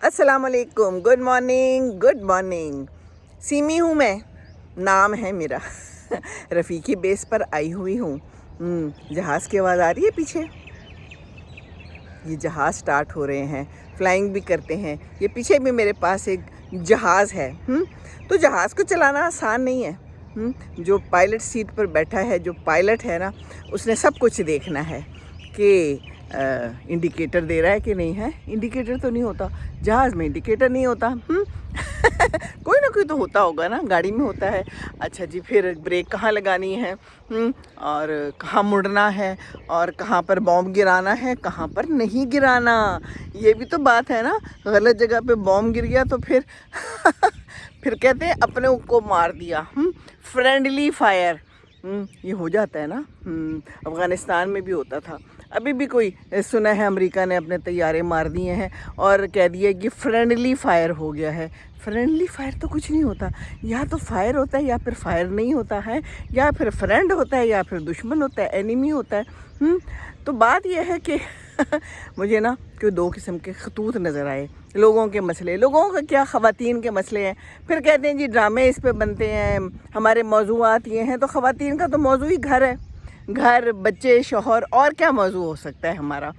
अस्सलाम वालेकुम, good morning. Semi हूँ मैं, नाम है मेरा। रफ़ीकी बेस पर आई हुई हूँ। जहाज़ की आवाज़ आ रही है पीछे। ये जहाज़ स्टार्ट हो रहे हैं, फ्लाइंग भी करते हैं। ये पीछे भी मेरे पास एक जहाज़ है। तो जहाज़ को चलाना आसान नहीं है। जो पायलट सीट पर बैठा है, जो पायलट है ना, उसने सब कुछ देखना है कि इंडिकेटर दे रहा है कि नहीं है। इंडिकेटर तो नहीं होता जहाज़ में, इंडिकेटर नहीं होता। कोई ना कोई तो होता होगा ना, गाड़ी में होता है। अच्छा जी, फिर ब्रेक कहाँ लगानी है, और कहाँ मुड़ना है, और कहाँ पर बॉम्ब गिराना है, कहाँ पर नहीं गिराना। ये भी तो बात है ना। गलत जगह पे बॉम्ब गिर गया तो फिर फिर कहते हैं अपने को मार दिया। फ्रेंडली फायर ये हो जाता है ना। अफ़गानिस्तान में भी होता था। अभी भी कोई सुना है अमेरिका ने अपने तैयारे मार दिए हैं और कह दिया कि फ्रेंडली फायर हो गया है। फ्रेंडली फायर तो कुछ नहीं होता। या तो फायर होता है या फिर फायर नहीं होता है, या फिर फ्रेंड होता है या फिर दुश्मन होता है, एनिमी होता है। तो बात यह है कि मुझे ना कि दो किस्म के खतूत नज़र आए। लोगों के मसले, लोगों का क्या, ख़वातीन के मसले हैं। फिर कहते हैं जी ड्रामे इस पे बनते हैं, हमारे मौज़ूआत ये हैं। तो ख़वातीन का तो मौजू ही घर है। घर, बच्चे, शौहर, और क्या मौजू हो सकता है हमारा।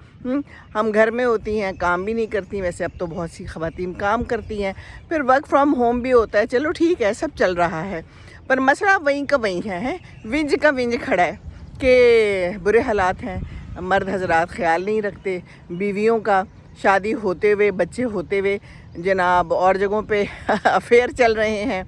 हम घर में होती हैं, काम भी नहीं करती। वैसे अब तो बहुत सी ख़वातीन काम करती हैं। फिर वर्क फ्रॉम होम भी होता है। चलो ठीक है, सब चल रहा है। पर मसला वहीं का वहीं है। विंज का विंज खड़ा है कि बुरे हालात हैं। मर्द हजरात ख्याल नहीं रखते बीवियों का। शादी होते हुए, बच्चे होते हुए जनाब और जगहों पे अफेयर चल रहे हैं।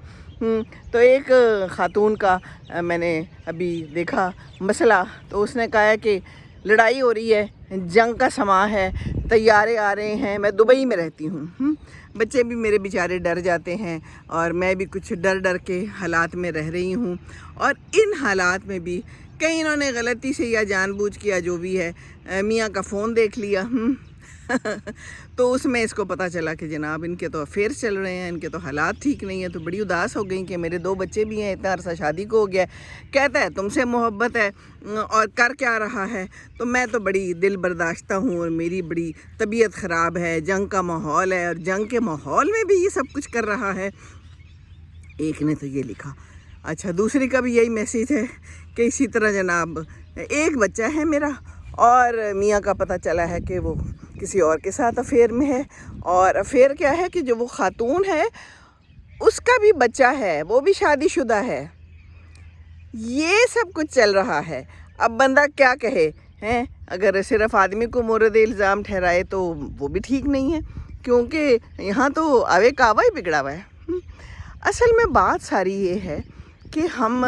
तो एक ख़ातून का मैंने अभी देखा मसला। तो उसने कहा है कि लड़ाई हो रही है, जंग का समा है, तैयारे आ रहे हैं। मैं दुबई में रहती हूँ। बच्चे भी मेरे बेचारे डर जाते हैं और मैं भी कुछ डर डर के हालात में रह रही हूँ। और इन हालात में भी कहीं इन्होंने गलती से या जानबूझ के या जो भी है, मियाँ का फ़ोन देख लिया। तो उसमें इसको पता चला कि जनाब इनके तो अफेयर चल रहे हैं, इनके तो हालात ठीक नहीं है। तो बड़ी उदास हो गई कि मेरे 2 बच्चे भी हैं, इतना अरसा शादी को हो गया है। कहता है तुमसे मोहब्बत है और कर क्या रहा है। तो मैं तो बड़ी दिल बर्दाश्ता हूँ और मेरी बड़ी तबीयत ख़राब है, जंग का माहौल है और जंग के माहौल में भी ये सब कुछ कर रहा है। एक ने तो ये लिखा। अच्छा, दूसरी का भी यही मैसेज है कि इसी तरह जनाब एक बच्चा है मेरा और मियाँ का पता चला है कि वो किसी और के साथ अफेयर में है। और अफेयर क्या है कि जो वो ख़ातून है उसका भी बच्चा है, वो भी शादीशुदा है। ये सब कुछ चल रहा है। अब बंदा क्या कहे हैं। अगर सिर्फ आदमी को मोरद इल्ज़ाम ठहराए तो वो भी ठीक नहीं है, क्योंकि यहाँ तो आवे कावा ही बिगड़ा हुआ है। असल में बात सारी ये है कि हम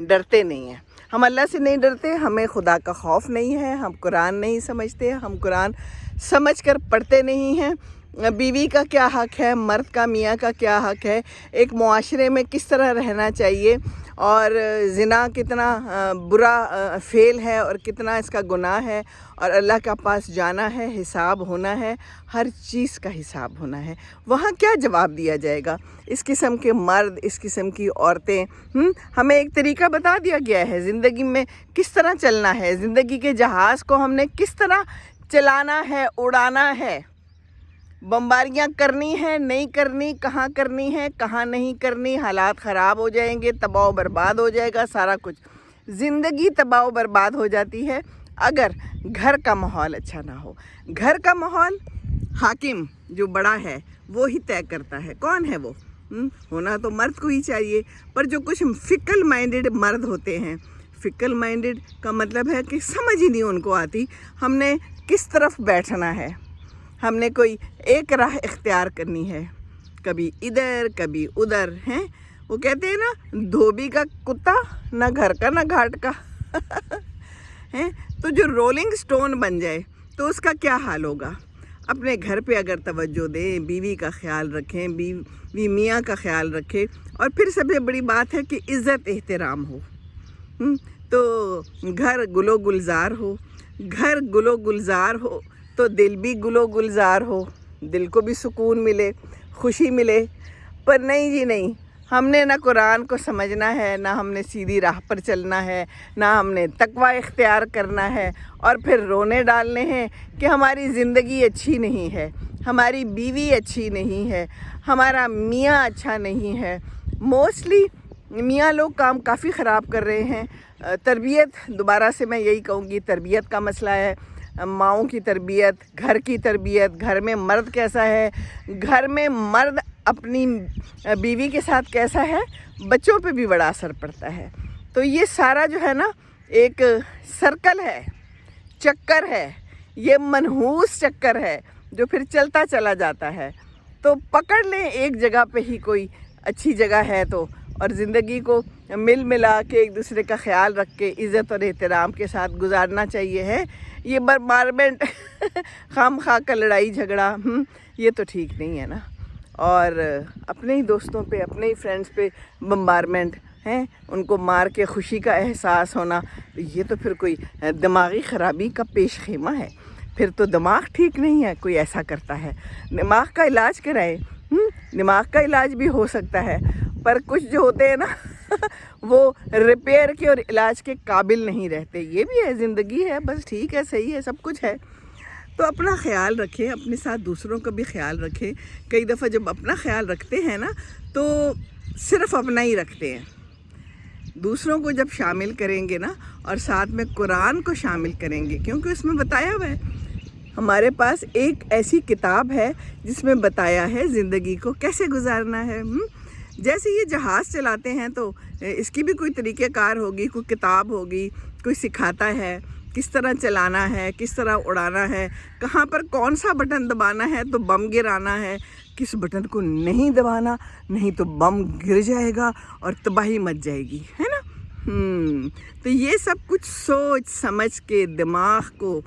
डरते नहीं हैं। हम अल्लाह से नहीं डरते, हमें खुदा का खौफ नहीं है, हम कुरान नहीं समझते, हम कुरान समझ कर पढ़ते नहीं हैं। बीवी का क्या हक़ है, मर्द का, मियाँ का क्या हक़ है, एक मुआशरे में किस तरह रहना चाहिए, और ज़िना कितना बुरा फ़ेल है और कितना इसका गुनाह है, और अल्लाह के पास जाना है, हिसाब होना है, हर चीज़ का हिसाब होना है। वहाँ क्या जवाब दिया जाएगा। इस किस्म के मर्द, इस किस्म की औरतें, हमें एक तरीका बता दिया गया है ज़िंदगी में किस तरह चलना है। ज़िंदगी के जहाज़ को हमने किस तरह चलाना है, उड़ाना है। बमबारियाँ करनी है, नहीं करनी, कहाँ करनी है, कहाँ नहीं करनी। हालात ख़राब हो जाएंगे, तबाह बर्बाद हो जाएगा सारा कुछ। ज़िंदगी तबाह बर्बाद हो जाती है अगर घर का माहौल अच्छा ना हो। घर का माहौल हाकिम जो बड़ा है वो ही तय करता है। कौन है वो? होना तो मर्द को ही चाहिए। पर जो कुछ फिकल माइंडेड मर्द होते हैं, फिकल माइंडेड का मतलब है कि समझ ही नहीं उनको आती हमने किस तरफ बैठना है। हमने कोई एक राह इख्तियार करनी है, कभी इधर कभी उधर। हैं वो कहते हैं ना, धोबी का कुत्ता ना घर का ना घाट का। हैं तो जो रोलिंग स्टोन बन जाए तो उसका क्या हाल होगा। अपने घर पे अगर तवज्जो दें, बीवी का ख्याल रखें, बीवी मियाँ का ख्याल रखें, और फिर सबसे बड़ी बात है कि इज़्ज़त एहतराम हो। तो घर गुलो गुलजार हो। घर गुलो गुलजार हो तो दिल भी गुलो गुलजार हो, दिल को भी सुकून मिले, खुशी मिले। पर नहीं जी नहीं, हमने ना कुरान को समझना है, ना हमने सीधी राह पर चलना है, ना हमने तकवा इख्तियार करना है, और फिर रोने डालने हैं कि हमारी ज़िंदगी अच्छी नहीं है, हमारी बीवी अच्छी नहीं है, हमारा मियाँ अच्छा नहीं है। मोस्टली मियाँ लोग काम काफ़ी ख़राब कर रहे हैं। तरबियत, दोबारा से मैं यही कहूँगी, तरबियत का मसला है। माँओं की तरबियत, घर की तरबियत, घर में मर्द कैसा है, घर में मर्द अपनी बीवी के साथ कैसा है, बच्चों पे भी बड़ा असर पड़ता है। तो ये सारा जो है ना एक सर्कल है, चक्कर है, ये मनहूस चक्कर है जो फिर चलता चला जाता है। तो पकड़ लें एक जगह पे ही कोई अच्छी जगह है तो, और ज़िंदगी को मिल मिला के एक दूसरे का ख्याल रख के इज़्ज़त और एहतराम के साथ गुजारना चाहिए है। ये बम्बारमेंट खाम खा का लड़ाई झगड़ा ये तो ठीक नहीं है ना। और अपने ही दोस्तों पे, अपने ही फ्रेंड्स पे बम्बारमेंट हैं, उनको मार के खुशी का एहसास होना, ये तो फिर कोई दिमागी ख़राबी का पेश खेमा है। फिर तो दिमाग ठीक नहीं है कोई ऐसा करता है। दिमाग का इलाज कराएं, दिमाग का इलाज भी हो सकता है, पर कुछ जो होते हैं ना वो रिपेयर के और इलाज के काबिल नहीं रहते। ये भी है, ज़िंदगी है, बस ठीक है, सही है, सब कुछ है। तो अपना ख्याल रखें, अपने साथ दूसरों का भी ख्याल रखें। कई दफ़ा जब अपना ख्याल रखते हैं ना तो सिर्फ़ अपना ही रखते हैं, दूसरों को जब शामिल करेंगे ना और साथ में कुरान को शामिल करेंगे, क्योंकि उसमें बताया हुआ है, हमारे पास एक ऐसी किताब है जिसमें बताया है ज़िंदगी को कैसे गुजारना है। जैसे ये जहाज़ चलाते हैं तो इसकी भी कोई तरीक़ेकार होगी, कोई किताब होगी, कोई सिखाता है किस तरह चलाना है, किस तरह उड़ाना है, कहाँ पर कौन सा बटन दबाना है तो बम गिराना है, किस बटन को नहीं दबाना, नहीं तो बम गिर जाएगा और तबाही मच जाएगी, है ना। तो ये सब कुछ सोच समझ के, दिमाग को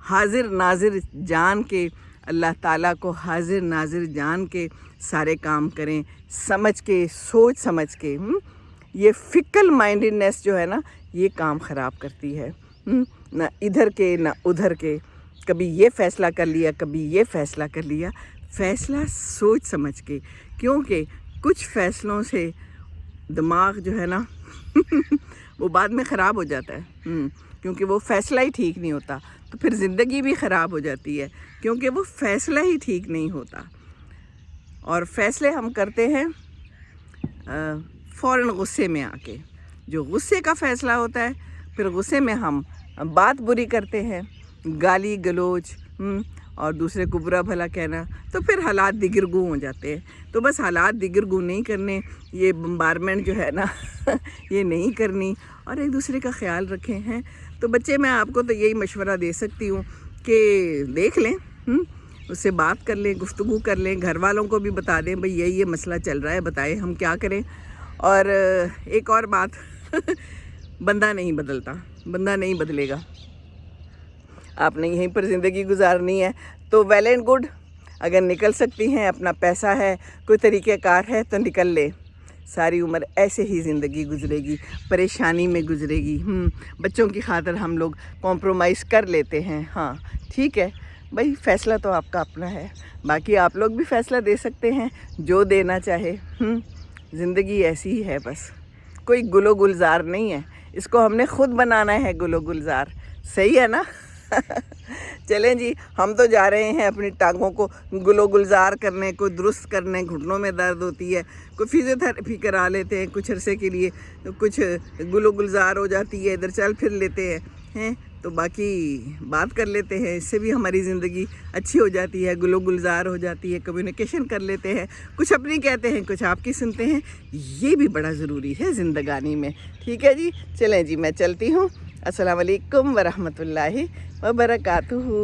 हाजिर नाजिर जान के, अल्लाह ताला को हाजिर नाजिर जान के सारे काम करें, समझ के, सोच समझ के। ये फिकल माइंडेडनेस जो है ना, ये काम ख़राब करती है। ना इधर के ना उधर के, कभी ये फ़ैसला कर लिया, कभी ये फ़ैसला कर लिया। फ़ैसला सोच समझ के, क्योंकि कुछ फ़ैसलों से दिमाग जो है ना वो बाद में ख़राब हो जाता है, क्योंकि वो फ़ैसला ही ठीक नहीं होता। तो फिर ज़िंदगी भी ख़राब हो जाती है, क्योंकि वो फ़ैसला ही ठीक नहीं होता। और फ़ैसले हम करते हैं फ़ौरन गुस्से में आके। जो गुस्से का फ़ैसला होता है, फिर गुस्से में हम बात बुरी करते हैं, गाली गलोच और दूसरे को बुरा भला कहना, तो फिर हालात दिगरगू हो जाते हैं। तो बस हालात दिगरगू नहीं करने, ये बम्बारमेंट जो है ना ये नहीं करनी, और एक दूसरे का ख्याल रखें हैं। तो बच्चे, मैं आपको तो यही मशवरा दे सकती हूँ कि देख लें, उससे बात कर लें, गुफ्तगू कर लें, घर वालों को भी बता दें भाई ये मसला चल रहा है, बताएं हम क्या करें। और एक और बात बंदा नहीं बदलता, बंदा नहीं बदलेगा। आपने यहीं पर ज़िंदगी गुजारनी है तो वेल एंड गुड, अगर निकल सकती हैं, अपना पैसा है, कोई तरीक़ेकार है तो निकल ले। सारी उम्र ऐसे ही ज़िंदगी गुजरेगी, परेशानी में गुजरेगी। बच्चों की खातिर हम लोग कॉम्प्रोमाइज़ कर लेते हैं। हाँ ठीक है भाई, फ़ैसला तो आपका अपना है, बाकी आप लोग भी फ़ैसला दे सकते हैं जो देना चाहे। ज़िंदगी ऐसी ही है, बस कोई गुलो गुलजार नहीं है, इसको हमने ख़ुद बनाना है गुलो गुलजार। सही है ना चलें जी, हम तो जा रहे हैं अपनी टांगों को गुलो गुलजार करने, कोई दुरुस्त करने। घुटनों में दर्द होती है, कोई फिज़ियोथेरेपी करा लेते हैं कुछ अरसे के लिए, तो कुछ गुलो गुलजार हो जाती है, इधर चल फिर लेते हैं, तो बाकी बात कर लेते हैं, इससे भी हमारी ज़िंदगी अच्छी हो जाती है, गुलो गुलजार हो जाती है। कम्युनिकेशन कर लेते हैं, कुछ अपनी कहते हैं, कुछ आपकी सुनते हैं, ये भी बड़ा ज़रूरी है ज़िंदगानी में। ठीक है जी, चलें जी, मैं चलती हूँ। अस्सलाम वालेकुम वरहमतुल्लाहि वबरकातुहू।